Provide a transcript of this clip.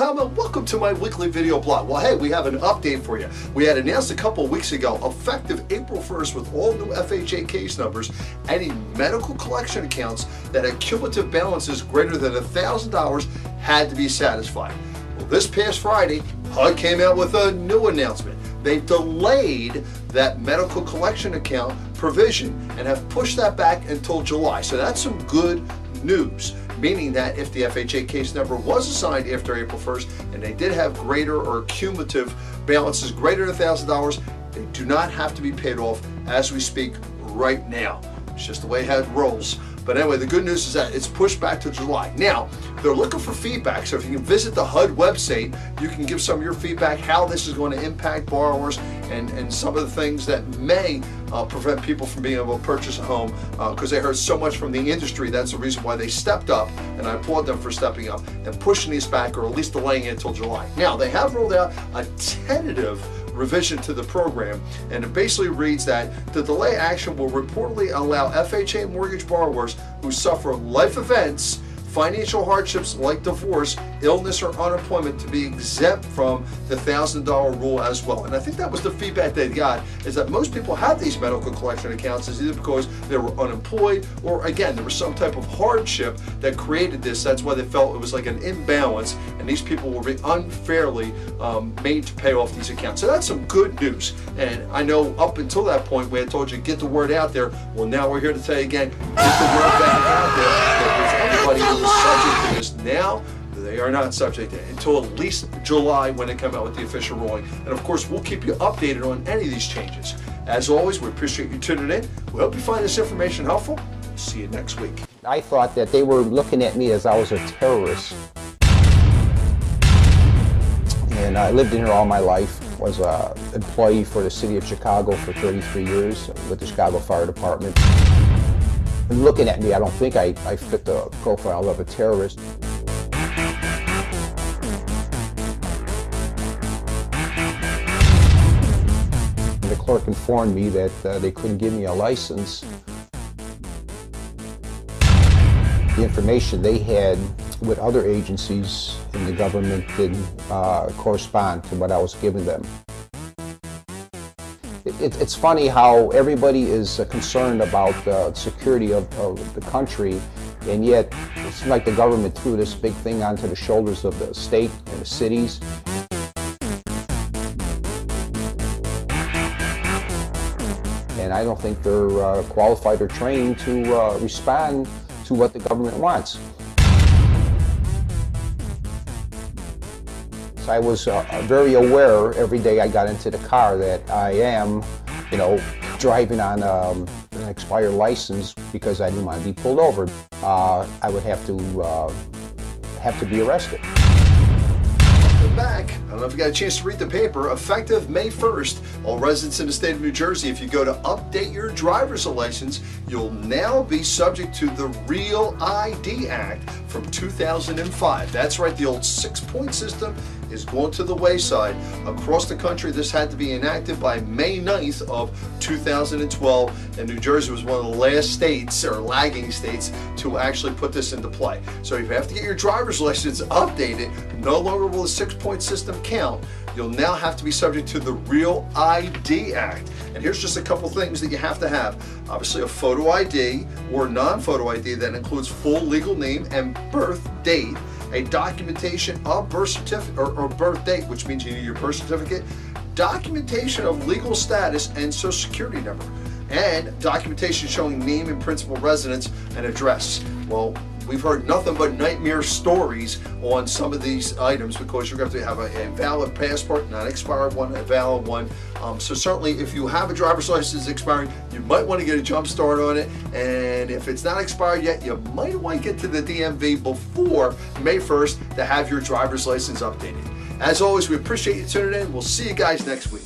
gentlemen, welcome to my weekly video blog. Well, hey, we have an update for you. We had announced a couple of weeks ago, effective April 1st with all new FHA case numbers, any medical collection accounts that had cumulative balances greater than $1,000 had to be satisfied. Well, this past Friday, HUD came out with a new announcement. They delayed that medical collection account provision and have pushed that back until July. So that's some good news, meaning that if the FHA case number was assigned after April 1st and they did have greater or cumulative balances greater than $1,000, they do not have to be paid off as we speak right now. It's just the way HUD rolls. But anyway, the good news is that it's pushed back to July. Now, they're looking for feedback, so if you can visit the HUD website, you can give some of your feedback, how this is going to impact borrowers and some of the things that may prevent people from being able to purchase a home, because they heard so much from the industry. That's the reason why they stepped up, and I applaud them for stepping up and pushing these back, or at least delaying it until July. Now, they have rolled out a tentative revision to the program, and it basically reads that the delay action will reportedly allow FHA mortgage borrowers who suffer life events, financial hardships like divorce, illness, or unemployment to be exempt from the $1,000 rule as well. And I think that was the feedback they got, is that most people have these medical collection accounts is either because they were unemployed or, again, there was some type of hardship that created this. That's why they felt it was like an imbalance, and these people will be unfairly made to pay off these accounts. So that's some good news. And I know up until that point we had told you get the word out there. Well, now we're here to tell you again, get the word back out there. That if anybody who is subject to this now, they are not subject to it until at least July when they come out with the official ruling. And of course, we'll keep you updated on any of these changes. As always, we appreciate you tuning in. We hope you find this information helpful. See you next week. I thought that they were looking at me as I was a terrorist. And I lived in here all my life. Was an employee for the city of Chicago for 33 years with the Chicago Fire Department. And looking at me, I don't think I fit the profile of a terrorist. The clerk informed me that they couldn't give me a license. The information they had with other agencies in the government didn't correspond to what I was giving them. It's funny how everybody is concerned about the security of the country, and yet it's like the government threw this big thing onto the shoulders of the state and the cities. And I don't think they're qualified or trained to respond to what the government wants. So I was very aware every day I got into the car that I am, driving on an expired license because I didn't want to be pulled over. I would have to be arrested. Back. I don't know if you got a chance to read the paper. Effective May 1st, all residents in the state of New Jersey, if you go to update your driver's license, you'll now be subject to the Real ID Act from 2005. That's right, the old 6-point system is going to the wayside. Across the country, this had to be enacted by May 9th of 2012, and New Jersey was one of the last states, or lagging states, to actually put this into play. So if you have to get your driver's license updated, no longer will the 6-point system count. You'll now have to be subject to the Real ID Act. And here's just a couple things that you have to have. Obviously a photo ID or non-photo ID that includes full legal name and birth date, a documentation of birth certificate or birth date, which means you need your birth certificate, documentation of legal status and social security number, and documentation showing name and principal residence and address. Well, we've heard nothing but nightmare stories on some of these items because you're going to have a valid passport, not expired one, a valid one. So certainly if you have a driver's license expiring, you might want to get a jump start on it. And if it's not expired yet, you might want to get to the DMV before May 1st to have your driver's license updated. As always, we appreciate you tuning in. We'll see you guys next week.